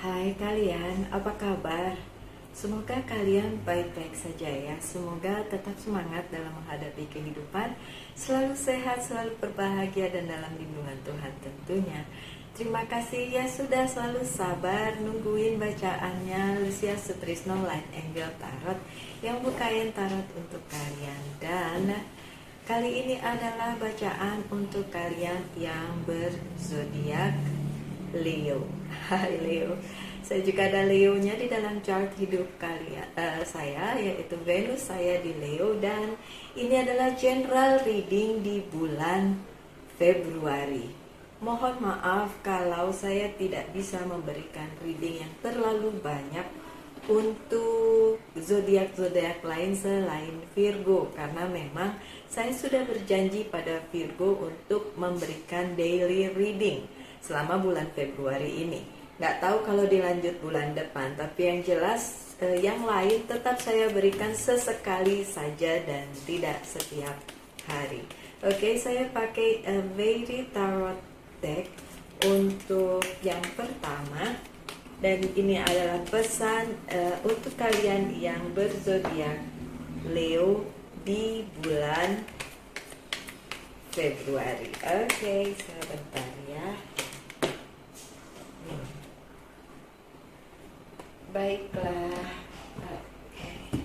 Hai kalian, apa kabar? Semoga kalian baik-baik saja ya. Semoga tetap semangat dalam menghadapi kehidupan, selalu sehat, selalu berbahagia dan dalam lindungan Tuhan tentunya. Terima kasih ya sudah selalu sabar nungguin bacaannya Lucia Sutrisno Light Angel Tarot yang bukain tarot untuk kalian. Dan kali ini adalah bacaan untuk kalian yang berzodiak Leo. Hai Leo. Saya juga ada Leonya di dalam chart hidup kalian, saya, yaitu Venus saya di Leo, dan ini adalah general reading di bulan Februari. Mohon maaf kalau saya tidak bisa memberikan reading yang terlalu banyak untuk zodiak-zodiak lain selain Virgo, karena memang saya sudah berjanji pada Virgo untuk memberikan daily reading selama bulan Februari ini. Nggak tahu kalau dilanjut bulan depan, tapi yang jelas yang lain tetap saya berikan sesekali saja dan tidak setiap hari. Oke, saya pakai Very Tarot Deck untuk yang pertama, dan ini adalah pesan untuk kalian yang berzodiak Leo di bulan Februari. Oke, sebentar ya. Baiklah. Okay.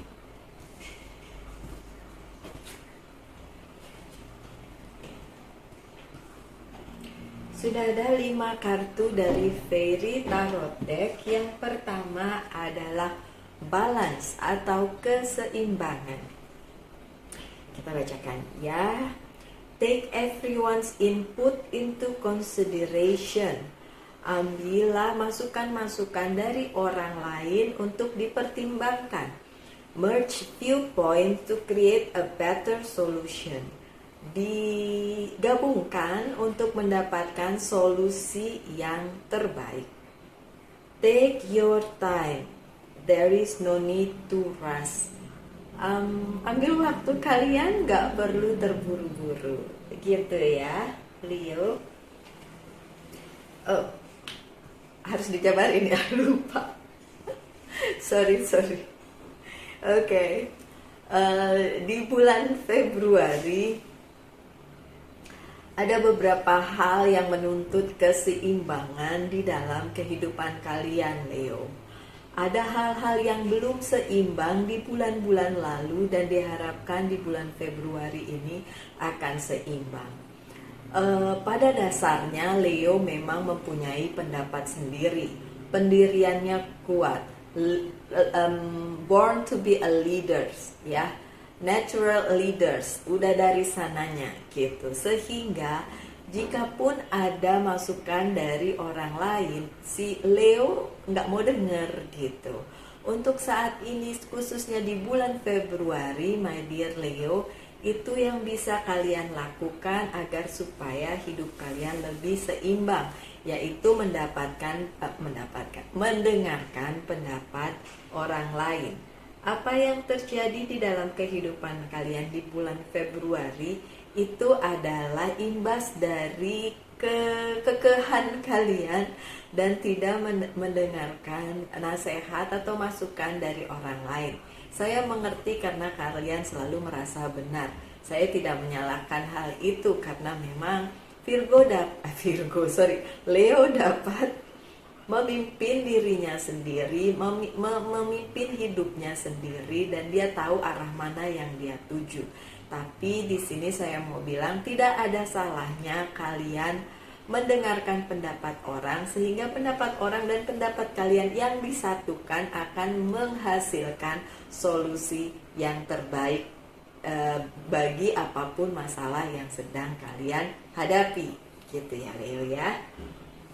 Sudah ada 5 kartu dari Fairy Tarot Deck. Yang pertama adalah balance atau keseimbangan. Kita bacakan ya. Take everyone's input into consideration. Ambillah masukan-masukan dari orang lain untuk dipertimbangkan. Merge viewpoint to create a better solution. Digabungkan untuk mendapatkan solusi yang terbaik. Take your time. There is no need to rush. Ambil waktu kalian, gak perlu terburu-buru. Gitu ya, Leo. Oh, harus dijabarin ya, lupa. sorry. Oke. Di bulan Februari ada beberapa hal yang menuntut keseimbangan di dalam kehidupan kalian, Leo. Ada hal-hal yang belum seimbang di bulan-bulan lalu dan diharapkan di bulan Februari ini akan seimbang. Pada dasarnya Leo memang mempunyai pendapat sendiri, pendiriannya kuat, born to be a leaders, ya, natural leaders, udah dari sananya gitu. Sehingga jikapun ada masukan dari orang lain, si Leo nggak mau denger gitu. Untuk saat ini khususnya di bulan Februari, my dear Leo, itu yang bisa kalian lakukan agar supaya hidup kalian lebih seimbang, yaitu mendengarkan pendapat orang lain. Apa yang terjadi di dalam kehidupan kalian di bulan Februari itu adalah imbas dari kekehan kalian dan tidak mendengarkan nasihat atau masukan dari orang lain. Saya mengerti karena kalian selalu merasa benar. Saya tidak menyalahkan hal itu karena memang Leo dapat memimpin dirinya sendiri, memimpin hidupnya sendiri, dan dia tahu arah mana yang dia tuju. Tapi di sini saya mau bilang tidak ada salahnya kalian mendengarkan pendapat orang, sehingga pendapat orang dan pendapat kalian yang disatukan akan menghasilkan solusi yang terbaik bagi apapun masalah yang sedang kalian hadapi, gitu ya Leo ya.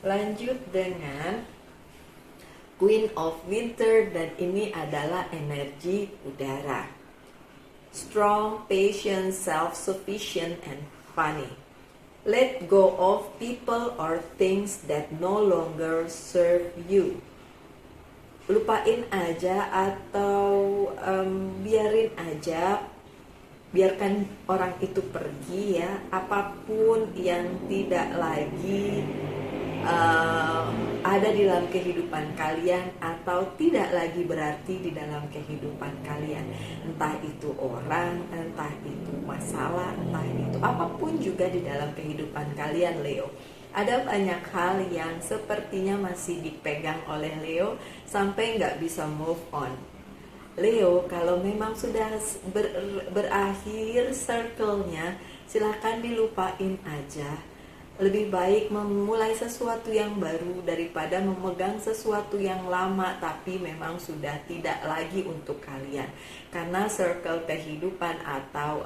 Lanjut dengan Queen of Winter, dan ini adalah energi udara. Strong, patient, self-sufficient, and funny. Let go of people or things that no longer serve you. Lupain aja atau biarin aja, biarkan orang itu pergi ya. Apapun yang tidak lagi uh, ada di dalam kehidupan kalian atau tidak lagi berarti di dalam kehidupan kalian. Entah itu orang, entah itu masalah, entah itu apapun juga di dalam kehidupan kalian, Leo. Ada banyak hal yang sepertinya masih dipegang oleh Leo sampai nggak bisa move on. Leo, kalau memang sudah berakhir circle-nya, silahkan dilupain aja. Lebih baik memulai sesuatu yang baru daripada memegang sesuatu yang lama tapi memang sudah tidak lagi untuk kalian. Karena circle kehidupan atau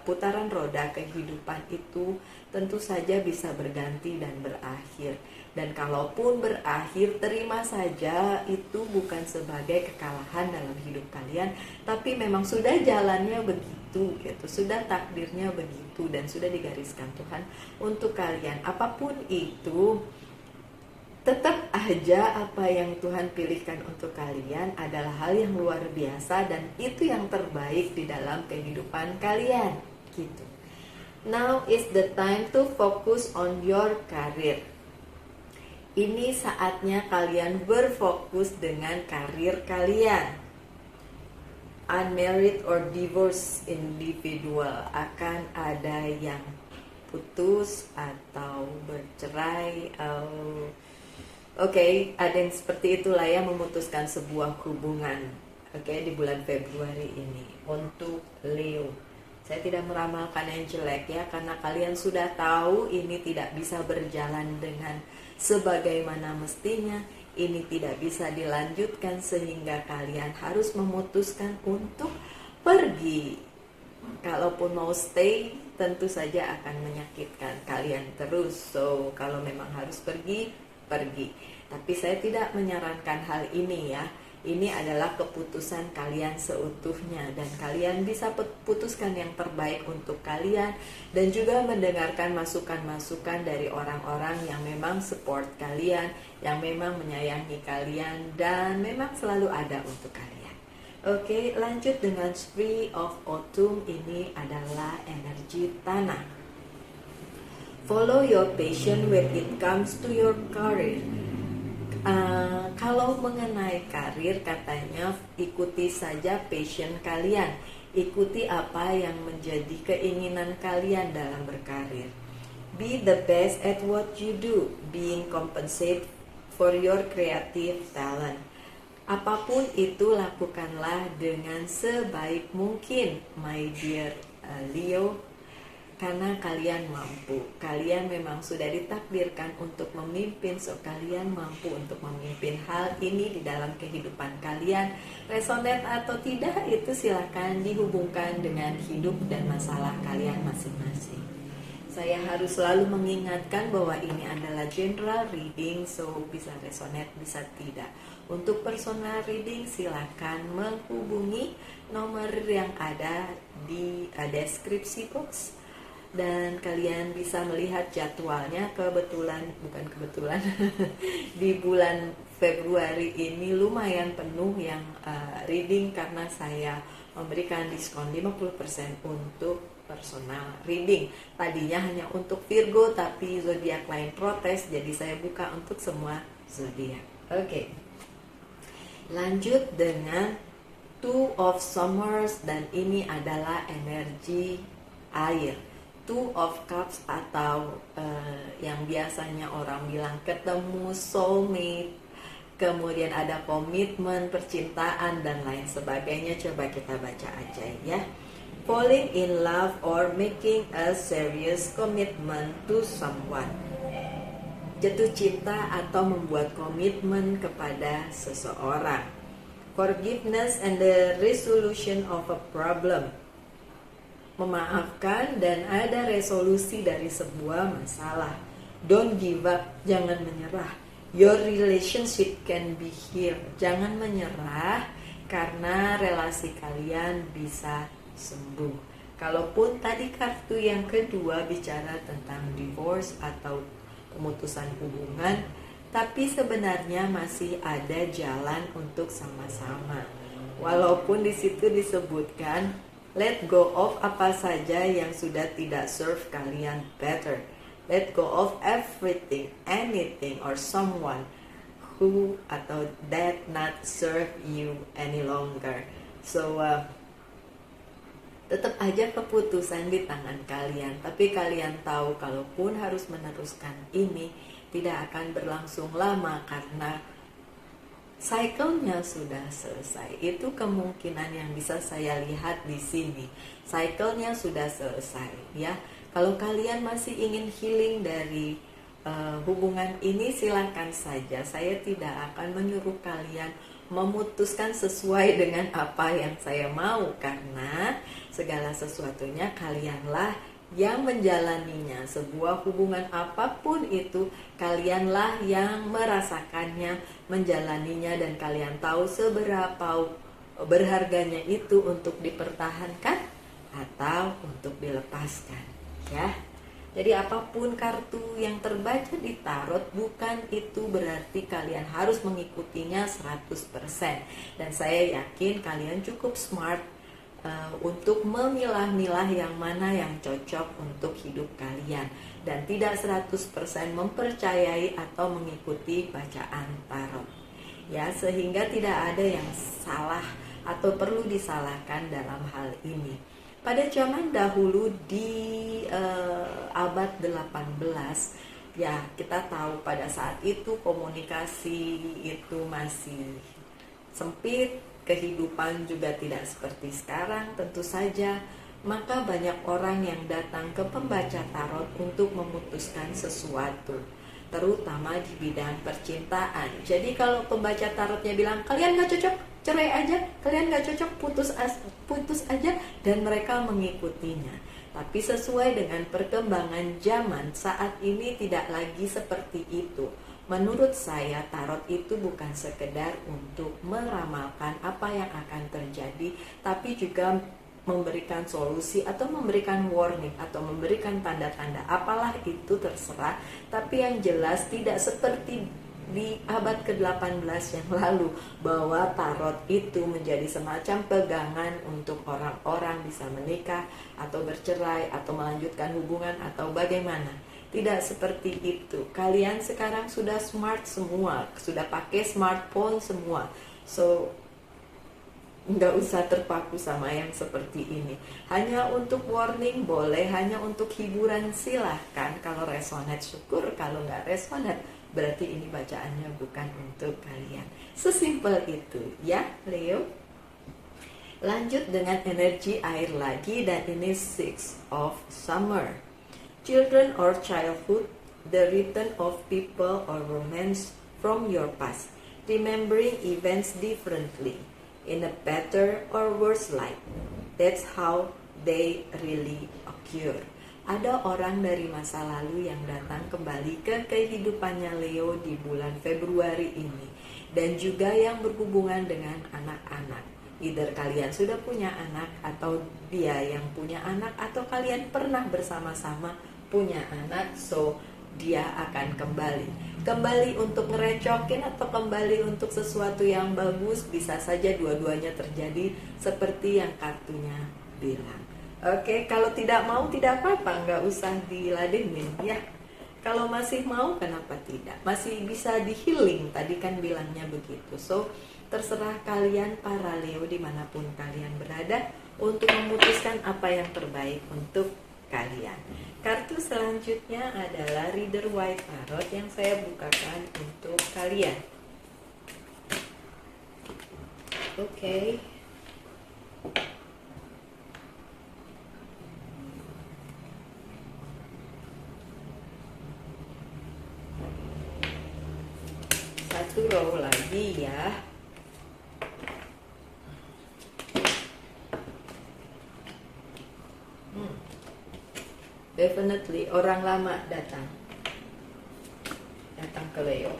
putaran roda kehidupan itu tentu saja bisa berganti dan berakhir. Dan kalaupun berakhir, terima saja, itu bukan sebagai kekalahan dalam hidup kalian, tapi memang sudah jalannya begitu, gitu. Sudah takdirnya begitu dan sudah digariskan Tuhan untuk kalian. Apapun itu, tetap aja apa yang Tuhan pilihkan untuk kalian adalah hal yang luar biasa dan itu yang terbaik di dalam kehidupan kalian, gitu. Now is the time to focus on your career. Ini saatnya kalian berfokus dengan karir kalian. Unmarried or divorced individual, akan ada yang putus atau bercerai. Oke, ada yang seperti itulah ya, memutuskan sebuah hubungan. Oke, di bulan Februari ini untuk Leo. Saya tidak meramalkan yang jelek ya, karena kalian sudah tahu ini tidak bisa berjalan dengan sebagaimana mestinya. Ini tidak bisa dilanjutkan sehingga kalian harus memutuskan untuk pergi. Kalaupun mau stay, tentu saja akan menyakitkan kalian terus. So, kalau memang harus pergi, pergi. Tapi saya tidak menyarankan hal ini ya. Ini adalah keputusan kalian seutuhnya dan kalian bisa putuskan yang terbaik untuk kalian dan juga mendengarkan masukan-masukan dari orang-orang yang memang support kalian, yang memang menyayangi kalian dan memang selalu ada untuk kalian. Oke, lanjut dengan Spree of Autumn. Ini adalah energi tanah. Follow your passion when it comes to your career. Kalau mengenai karir, katanya ikuti saja passion kalian, ikuti apa yang menjadi keinginan kalian dalam berkarir. Be the best at what you do, being compensated for your creative talent. Apapun itu, lakukanlah dengan sebaik mungkin, my dear Leo. Karena kalian mampu, kalian memang sudah ditakdirkan untuk memimpin, so kalian mampu untuk memimpin hal ini di dalam kehidupan kalian. Resonate atau tidak, itu silakan dihubungkan dengan hidup dan masalah kalian masing-masing. Saya harus selalu mengingatkan bahwa ini adalah general reading, so bisa resonate, bisa tidak. Untuk personal reading, silakan menghubungi nomor yang ada di deskripsi box. Dan kalian bisa melihat jadwalnya, bukan kebetulan di bulan Februari ini lumayan penuh yang reading karena saya memberikan diskon 50% untuk personal reading. Tadinya hanya untuk Virgo tapi zodiak lain protes, jadi saya buka untuk semua zodiak. Oke. Lanjut dengan Two of Summers dan ini adalah energi air. Two of Cups atau yang biasanya orang bilang ketemu soulmate, kemudian ada komitmen, percintaan dan lain sebagainya. Coba kita baca aja ya. Falling in love or making a serious commitment to someone. Jatuh cinta atau membuat komitmen kepada seseorang. Forgiveness and the resolution of a problem. Memaafkan dan ada resolusi dari sebuah masalah. Don't give up, jangan menyerah. Your relationship can be healed. Jangan menyerah karena relasi kalian bisa sembuh. Kalaupun tadi kartu yang kedua bicara tentang divorce atau pemutusan hubungan, tapi sebenarnya masih ada jalan untuk sama-sama. Walaupun di situ disebutkan let go of apa saja yang sudah tidak serve kalian better. let go of everything, anything or someone who atau that not serve you any longer. So tetap aja keputusan di tangan kalian, tapi kalian tahu kalaupun harus meneruskan ini tidak akan berlangsung lama karena cycle-nya sudah selesai. Itu kemungkinan yang bisa saya lihat di sini. Cycle-nya sudah selesai, ya. Kalau kalian masih ingin healing dari hubungan ini, silakan saja. Saya tidak akan menyuruh kalian memutuskan sesuai dengan apa yang saya mau, karena segala sesuatunya kalianlah yang menjalaninya. Sebuah hubungan apapun itu, kalianlah yang merasakannya, menjalaninya, dan kalian tahu seberapa berharganya itu untuk dipertahankan atau untuk dilepaskan, ya. Jadi apapun kartu yang terbaca di tarot, bukan itu berarti kalian harus mengikutinya 100%. Dan saya yakin kalian cukup smart untuk memilah-milah yang mana yang cocok untuk hidup kalian. Dan tidak 100% mempercayai atau mengikuti bacaan tarot. Ya, sehingga tidak ada yang salah atau perlu disalahkan dalam hal ini. Pada zaman dahulu di abad 18, ya kita tahu pada saat itu komunikasi itu masih sempit, kehidupan juga tidak seperti sekarang tentu saja. Maka banyak orang yang datang ke pembaca tarot untuk memutuskan sesuatu, terutama di bidang percintaan. Jadi kalau pembaca tarotnya bilang kalian gak cocok, cerai aja, kalian gak cocok, putus aja, dan mereka mengikutinya. Tapi sesuai dengan perkembangan zaman saat ini tidak lagi seperti itu. Menurut saya tarot itu bukan sekedar untuk meramalkan apa yang akan terjadi, tapi juga memberikan solusi atau memberikan warning atau memberikan tanda-tanda, apalah itu terserah. Tapi yang jelas tidak seperti di abad ke-18 yang lalu, bahwa tarot itu menjadi semacam pegangan untuk orang-orang bisa menikah atau bercerai atau melanjutkan hubungan atau bagaimana. Tidak seperti itu. Kalian sekarang sudah smart semua, sudah pakai smartphone semua. So nggak usah terpaku sama yang seperti ini. Hanya untuk warning boleh, hanya untuk hiburan silahkan. Kalau resonate syukur, kalau nggak resonate berarti ini bacaannya bukan untuk kalian. Sesimpel itu ya, Leo. Lanjut dengan energi air lagi, dan ini Six of Summer. Children or childhood, the return of people or romance from your past, remembering events differently, in a better or worse light. That's how they really occur. Ada orang dari masa lalu yang datang kembali ke kehidupannya Leo di bulan Februari ini, dan juga yang berhubungan dengan anak-anak. Either kalian sudah punya anak, atau dia yang punya anak, atau kalian pernah bersama-sama punya anak, so dia akan kembali untuk ngerecokin atau kembali untuk sesuatu yang bagus. Bisa saja dua-duanya terjadi seperti yang kartunya bilang. Oke, kalau tidak mau tidak apa-apa, nggak usah diladenin ya. Kalau masih mau, kenapa tidak? Masih bisa di healing, tadi kan bilangnya begitu. So terserah kalian para Leo dimanapun kalian berada untuk memutuskan apa yang terbaik untuk kalian. Kartu selanjutnya adalah Rider White Tarot yang saya bukakan untuk kalian. Oke. Satu row lagi ya. Definitely orang lama datang ke Leo.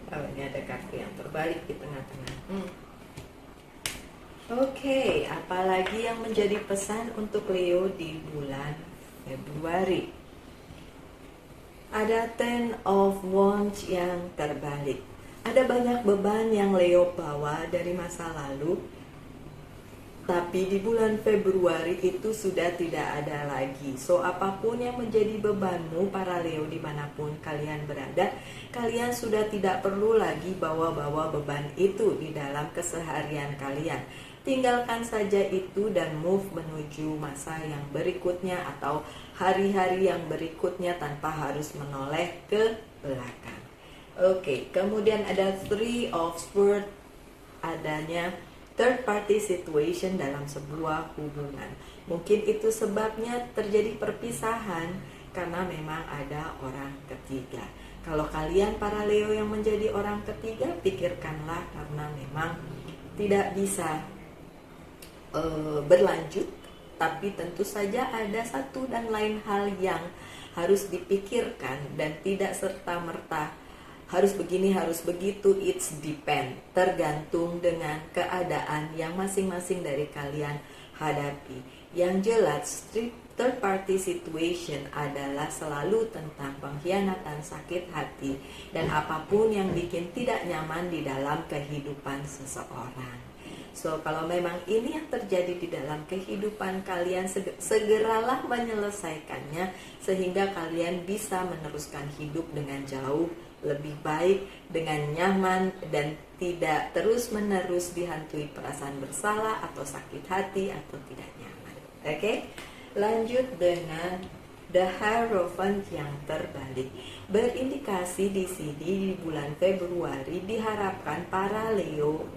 Oh, ini ada kartu yang terbalik di tengah-tengah. Oke, apalagi yang menjadi pesan untuk Leo di bulan Februari? Ada Ten of Wands yang terbalik. Ada banyak beban yang Leo bawa dari masa lalu, Tapi di bulan Februari itu sudah tidak ada lagi. So apapun yang menjadi bebanmu para Leo dimanapun kalian berada, kalian sudah tidak perlu lagi bawa-bawa beban itu di dalam keseharian kalian. Tinggalkan saja itu dan move menuju masa yang berikutnya atau hari-hari yang berikutnya tanpa harus menoleh ke belakang. Oke, kemudian ada Three of Swords, adanya third party situation dalam sebuah hubungan. Mungkin itu sebabnya terjadi perpisahan karena memang ada orang ketiga. Kalau kalian para Leo yang menjadi orang ketiga, pikirkanlah karena memang tidak bisa berlanjut. Tapi tentu saja ada satu dan lain hal yang harus dipikirkan dan tidak serta-merta harus begini, harus begitu. It's depend, tergantung dengan keadaan yang masing-masing dari kalian hadapi. Yang jelas, third party situation adalah selalu tentang pengkhianatan, sakit hati, dan apapun yang bikin tidak nyaman di dalam kehidupan seseorang. So, kalau memang ini yang terjadi di dalam kehidupan kalian, segeralah menyelesaikannya sehingga kalian bisa meneruskan hidup dengan jauh lebih baik, dengan nyaman, dan tidak terus-menerus dihantui perasaan bersalah atau sakit hati atau tidak nyaman. Oke? Lanjut dengan The Hierophant yang terbalik. Berindikasi di sini di bulan Februari diharapkan para Leo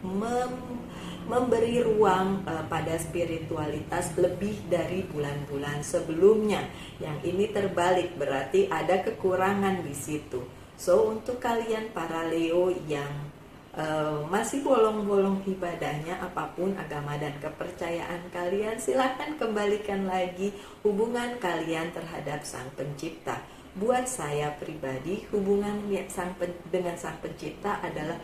memberi ruang pada spiritualitas lebih dari bulan-bulan sebelumnya. Yang ini terbalik, berarti ada kekurangan di situ. So, untuk kalian para Leo yang masih bolong-bolong ibadahnya, apapun agama dan kepercayaan kalian, silahkan kembalikan lagi hubungan kalian terhadap Sang Pencipta. Buat saya pribadi, hubungan dengan Sang Pencipta adalah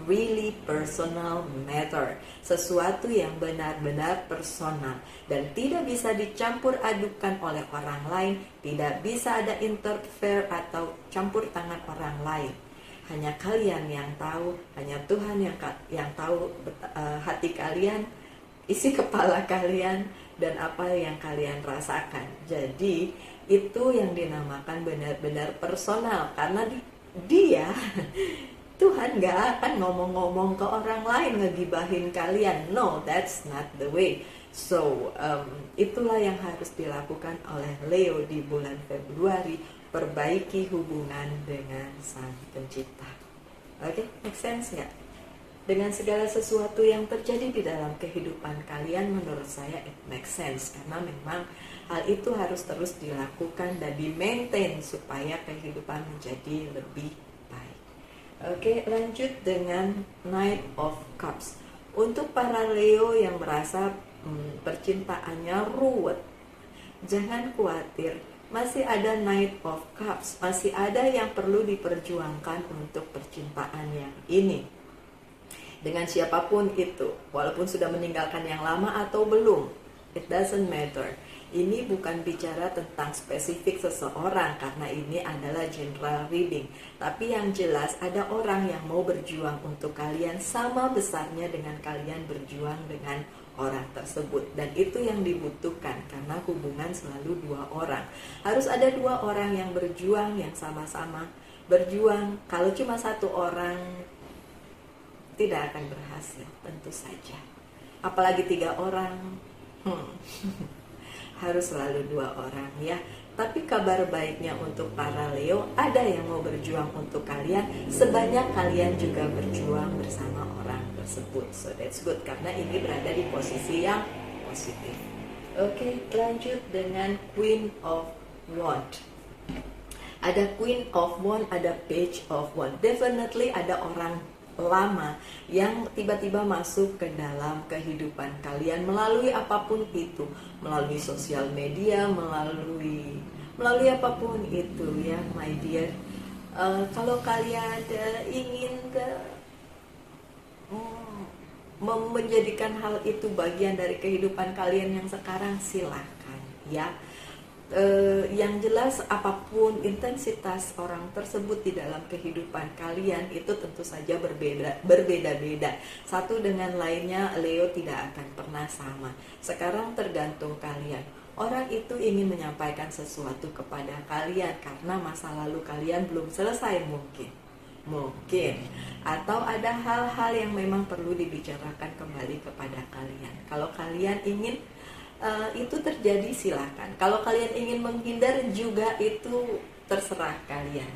really personal matter, sesuatu yang benar-benar personal dan tidak bisa dicampur adukan oleh orang lain, tidak bisa ada interfere atau campur tangan orang lain. Hanya kalian yang tahu, hanya Tuhan yang tahu hati kalian, isi kepala kalian, dan apa yang kalian rasakan. Jadi itu yang dinamakan benar-benar personal, karena dia Tuhan gak akan ngomong-ngomong ke orang lain ngegibahin kalian. No, that's not the way. So, itulah yang harus dilakukan oleh Leo di bulan Februari. Perbaiki hubungan dengan Sang Pencipta. Oke, make sense gak? Dengan segala sesuatu yang terjadi di dalam kehidupan kalian, menurut saya it makes sense. Karena memang hal itu harus terus dilakukan dan di-maintain supaya kehidupan menjadi lebih baik. Oke, lanjut dengan Knight of Cups. Untuk para Leo yang merasa percintaannya ruwet, jangan khawatir. Masih ada Knight of Cups, masih ada yang perlu diperjuangkan untuk percintaan yang ini. Dengan siapapun itu, walaupun sudah meninggalkan yang lama atau belum, it doesn't matter. Ini bukan bicara tentang spesifik seseorang karena ini adalah general reading. Tapi yang jelas ada orang yang mau berjuang untuk kalian sama besarnya dengan kalian berjuang dengan orang tersebut. Dan itu yang dibutuhkan karena hubungan selalu dua orang. Harus ada dua orang yang berjuang, yang sama-sama berjuang. Kalau cuma satu orang tidak akan berhasil, tentu saja. Apalagi 3 orang. Harus selalu 2 orang ya. Tapi kabar baiknya untuk para Leo, ada yang mau berjuang untuk kalian sebanyak kalian juga berjuang bersama orang tersebut. So that's good karena ini berada di posisi yang positif. Oke, lanjut dengan Queen of Wands. Ada Queen of Wands, ada Page of Wands. Definitely ada orang lama yang tiba-tiba masuk ke dalam kehidupan kalian melalui apapun itu, melalui sosial media, melalui apapun itu ya my dear. Kalau kalian ingin menjadikan hal itu bagian dari kehidupan kalian yang sekarang, silakan ya. Yang jelas apapun intensitas orang tersebut di dalam kehidupan kalian itu tentu saja berbeda-beda. Satu dengan lainnya Leo tidak akan pernah sama. Sekarang tergantung kalian. Orang itu ingin menyampaikan sesuatu kepada kalian karena masa lalu kalian belum selesai mungkin atau ada hal-hal yang memang perlu dibicarakan kembali kepada kalian. Kalau kalian ingin itu terjadi, silakan. Kalau kalian ingin menghindar juga, itu terserah kalian.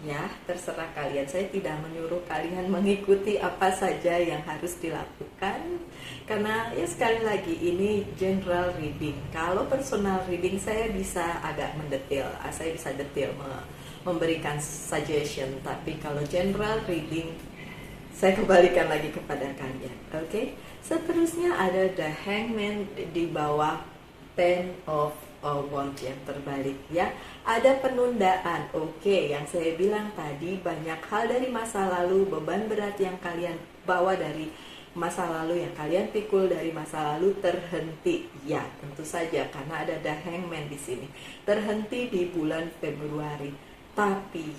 Ya, terserah kalian. Saya tidak menyuruh kalian mengikuti apa saja yang harus dilakukan, karena ya sekali lagi ini general reading. Kalau personal reading saya bisa agak mendetail, saya bisa detail memberikan suggestion, tapi kalau general reading saya kembalikan lagi kepada kalian. Oke. Seterusnya ada The Hangman di bawah Ten of Wands yang terbalik ya. Ada penundaan. Oke, yang saya bilang tadi, banyak hal dari masa lalu, beban berat yang kalian bawa dari masa lalu, yang kalian pikul dari masa lalu terhenti. Ya, tentu saja karena ada The Hangman di sini. Terhenti di bulan Februari. Tapi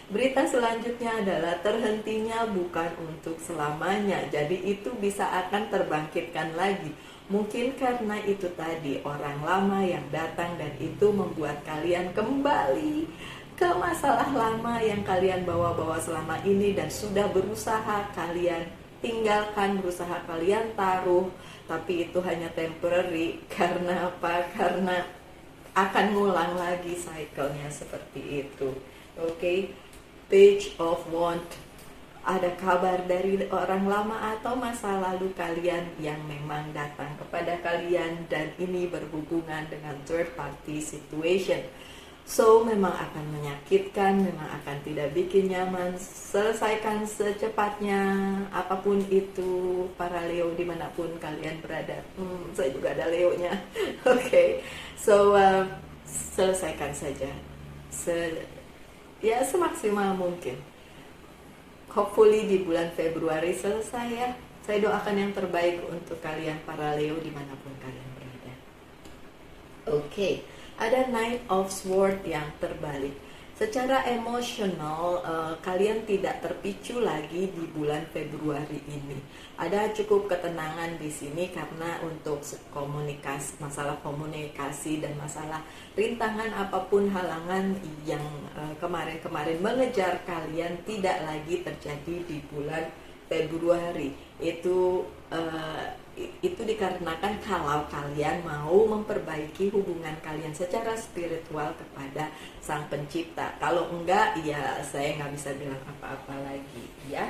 berita selanjutnya adalah terhentinya bukan untuk selamanya. Jadi itu bisa akan terbangkitkan lagi. Mungkin karena itu tadi, orang lama yang datang dan itu membuat kalian kembali ke masalah lama yang kalian bawa-bawa selama ini dan sudah berusaha kalian tinggalkan, berusaha kalian taruh, tapi itu hanya temporary. Karena apa? Karena akan ngulang lagi cycle-nya seperti itu. Oke. Page of Wands, ada kabar dari orang lama atau masa lalu kalian yang memang datang kepada kalian, dan ini berhubungan dengan third party situation. So memang akan menyakitkan, memang akan tidak bikin nyaman. Selesaikan secepatnya apapun itu para Leo dimanapun kalian berada. Saya juga ada Leo-nya. Oke. So selesaikan saja ya semaksimal mungkin. Hopefully di bulan Februari selesai ya. Saya doakan yang terbaik untuk kalian para Leo dimanapun kalian berada. Oke, ada Knight of Swords yang terbalik. Secara emosional kalian tidak terpicu lagi di bulan Februari ini. Ada cukup ketenangan di sini karena untuk masalah komunikasi dan masalah rintangan apapun, halangan yang kemarin-kemarin mengejar kalian tidak lagi terjadi di bulan Februari. Itu dikarenakan kalau kalian mau memperbaiki hubungan kalian secara spiritual kepada Sang Pencipta. Kalau enggak, ya saya nggak bisa bilang apa-apa lagi ya.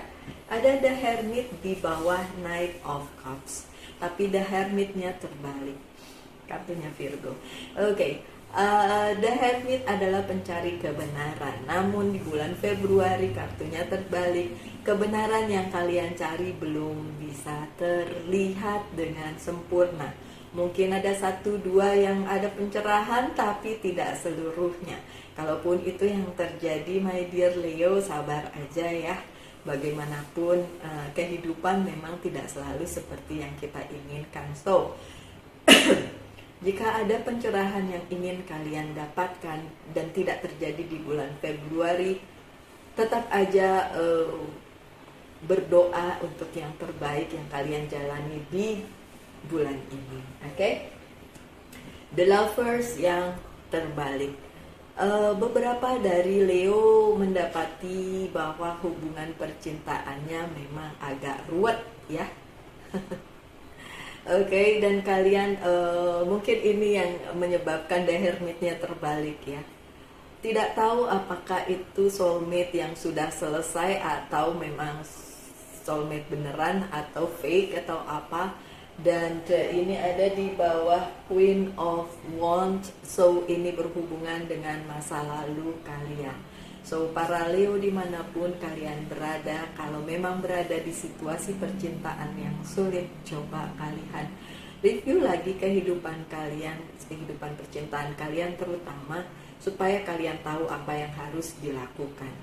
Ada The Hermit di bawah Knight of Cups, tapi The Hermit-nya terbalik, kartunya Virgo. Oke. The Hermit adalah pencari kebenaran. Namun di bulan Februari kartunya terbalik. Kebenaran yang kalian cari belum bisa terlihat dengan sempurna. Mungkin ada 1-2 yang ada pencerahan, tapi tidak seluruhnya. Kalaupun itu yang terjadi, my dear Leo, sabar aja ya. Bagaimanapun kehidupan memang tidak selalu seperti yang kita inginkan. So jika ada pencerahan yang ingin kalian dapatkan dan tidak terjadi di bulan Februari, tetap aja berdoa untuk yang terbaik yang kalian jalani di bulan ini. Oke? The Lovers yang terbalik. Beberapa dari Leo mendapati bahwa hubungan percintaannya memang agak ruwet ya. Oke, dan kalian mungkin ini yang menyebabkan The Hermit-nya terbalik ya. Tidak tahu apakah itu soulmate yang sudah selesai atau memang soulmate beneran atau fake atau apa. Dan ini ada di bawah Queen of Wands. So ini berhubungan dengan masa lalu kalian. So para Leo dimanapun kalian berada, kalau memang berada di situasi percintaan yang sulit, coba kalian review lagi kehidupan kalian, kehidupan percintaan kalian terutama, supaya kalian tahu apa yang harus dilakukan.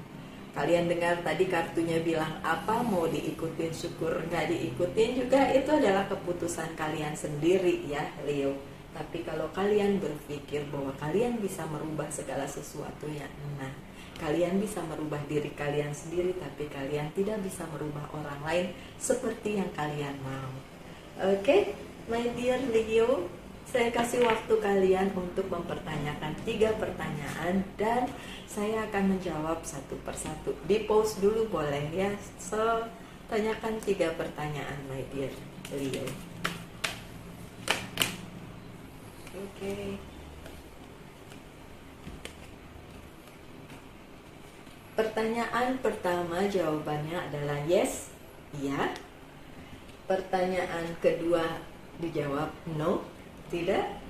Kalian dengar tadi kartunya bilang apa, mau diikutin syukur, nggak diikutin juga itu adalah keputusan kalian sendiri ya Leo. Tapi kalau kalian berpikir bahwa kalian bisa merubah segala sesuatunya, nah, kalian bisa merubah diri kalian sendiri, tapi kalian tidak bisa merubah orang lain seperti yang kalian mau. Oke, my dear Leo, saya kasih waktu kalian untuk mempertanyakan 3 pertanyaan dan saya akan menjawab satu persatu. Di pause dulu boleh ya. So, tanyakan 3 pertanyaan, my dear Leo. Oke. Pertanyaan pertama jawabannya adalah yes, iya. Pertanyaan kedua dijawab no, tidak.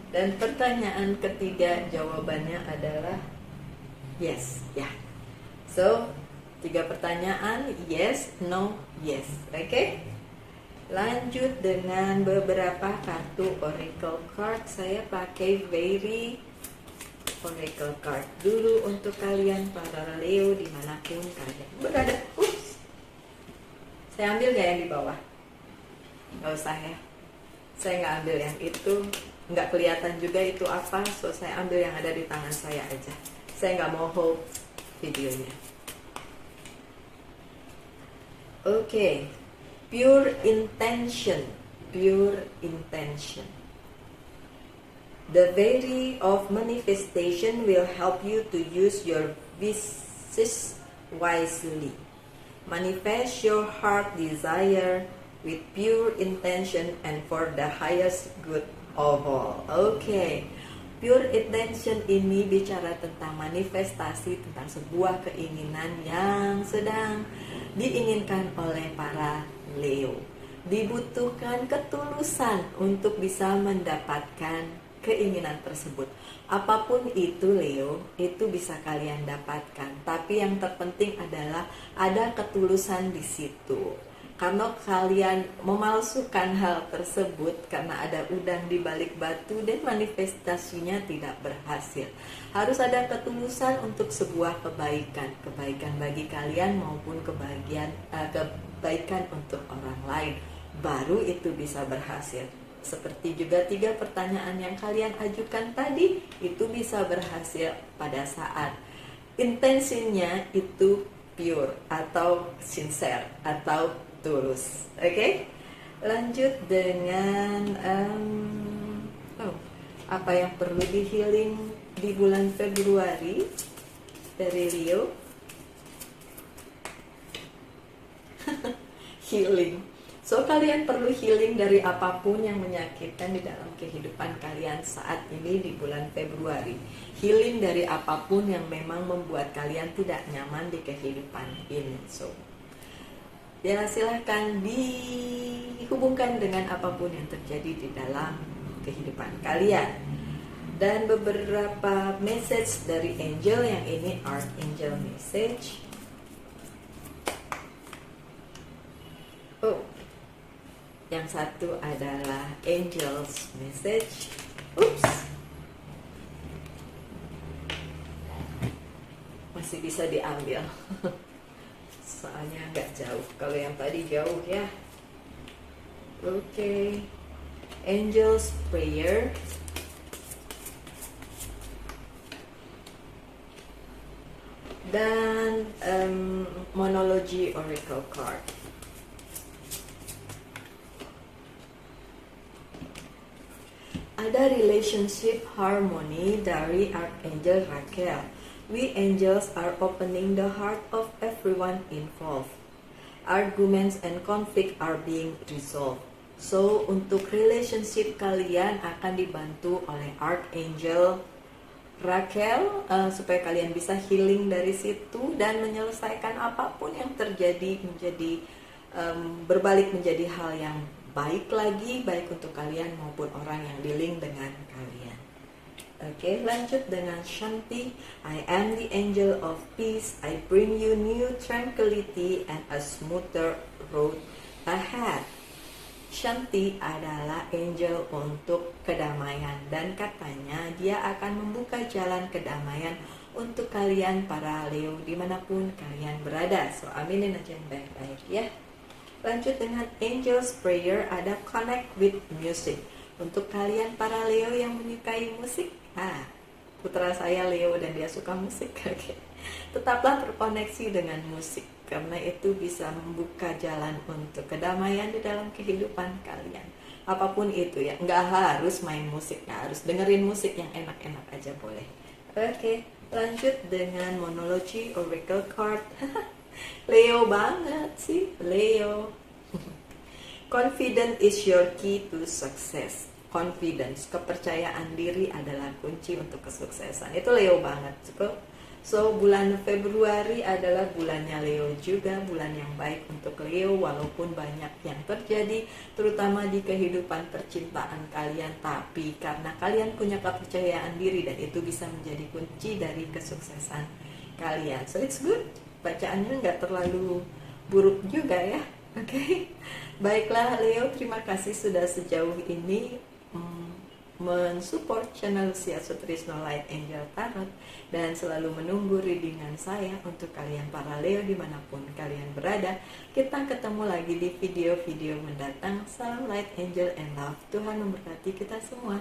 Dan pertanyaan ketiga jawabannya adalah yes, ya. So, 3 pertanyaan, yes, no, yes. Oke? Lanjut dengan beberapa kartu oracle card. Saya pakai very oracle card dulu untuk kalian para Leo dimanapun kalian berada. Saya ambil gak yang di bawah? Gak usah ya. Saya nggak ambil yang itu, nggak kelihatan juga itu apa. So saya ambil yang ada di tangan saya aja. Saya nggak mau hold videonya. Oke. Pure intention. Pure intention. The Vary of Manifestation will help you to use your wishes wisely. Manifest your heart desire with pure intention and for the highest good of all. Oke. Pure intention ini bicara tentang manifestasi, tentang sebuah keinginan yang sedang diinginkan oleh para Leo. Dibutuhkan ketulusan untuk bisa mendapatkan keinginan tersebut. Apapun itu Leo, itu bisa kalian dapatkan. Tapi yang terpenting adalah ada ketulusan di situ. Karena kalian memalsukan hal tersebut karena ada udang di balik batu dan manifestasinya tidak berhasil. Harus ada ketulusan untuk sebuah kebaikan, kebaikan bagi kalian maupun kebaikan untuk orang lain. Baru itu bisa berhasil. Seperti juga 3 pertanyaan yang kalian ajukan tadi, itu bisa berhasil pada saat intensinya itu pure atau sincere atau tulus. Oke? Lanjut dengan apa yang perlu di healing di bulan Februari dari Leo. Healing. So kalian perlu healing dari apapun yang menyakitkan di dalam kehidupan kalian saat ini di bulan Februari. Healing dari apapun yang memang membuat kalian tidak nyaman di kehidupan ini. So, ya silahkan dihubungkan dengan apapun yang terjadi di dalam kehidupan kalian. Dan beberapa message dari angel, yang ini Archangel message. Yang satu adalah Angel's message. Masih bisa diambil. Soalnya nggak jauh. Kalau yang tadi jauh ya. Oke. Angel's prayer. Dan monology oracle card. Ada relationship harmony dari Archangel Raquel. We angels are opening the heart of everyone involved. Arguments and conflict are being resolved. So, untuk relationship kalian akan dibantu oleh Archangel Raquel supaya kalian bisa healing dari situ dan menyelesaikan apapun yang terjadi menjadi berbalik menjadi hal yang baik lagi, baik untuk kalian maupun orang yang dealing dengan kalian. Oke, lanjut dengan Shanti. I am the angel of peace. I bring you new tranquility and a smoother road ahead. Shanti adalah angel untuk kedamaian dan katanya dia akan membuka jalan kedamaian untuk kalian para Leo dimanapun kalian berada. So aminin aja yang baik-baik ya. Lanjut dengan Angel's Prayer, ada connect with music. Untuk kalian para Leo yang menyukai musik, putra saya Leo dan dia suka musik, oke. Tetaplah terkoneksi dengan musik, karena itu bisa membuka jalan untuk kedamaian di dalam kehidupan kalian. Apapun itu ya, nggak harus main musik, nggak harus dengerin musik, yang enak-enak aja boleh. Oke, lanjut dengan monologi oracle card. Leo banget sih, Leo. Confidence is your key to success. Confidence, kepercayaan diri adalah kunci untuk kesuksesan. Itu Leo banget. So, bulan Februari adalah bulannya Leo juga, bulan yang baik untuk Leo walaupun banyak yang terjadi terutama di kehidupan percintaan kalian, tapi karena kalian punya kepercayaan diri dan itu bisa menjadi kunci dari kesuksesan kalian. So, it's good. Bacaannya nggak terlalu buruk juga ya. Oke. Baiklah Leo, terima kasih sudah sejauh ini mensupport channel Lucia Sutrisno Light Angel Tarot dan selalu menunggu readingan saya untuk kalian para Leo dimanapun kalian berada. Kita ketemu lagi di video-video mendatang. Salam Light Angel and Love. Tuhan memberkati kita semua.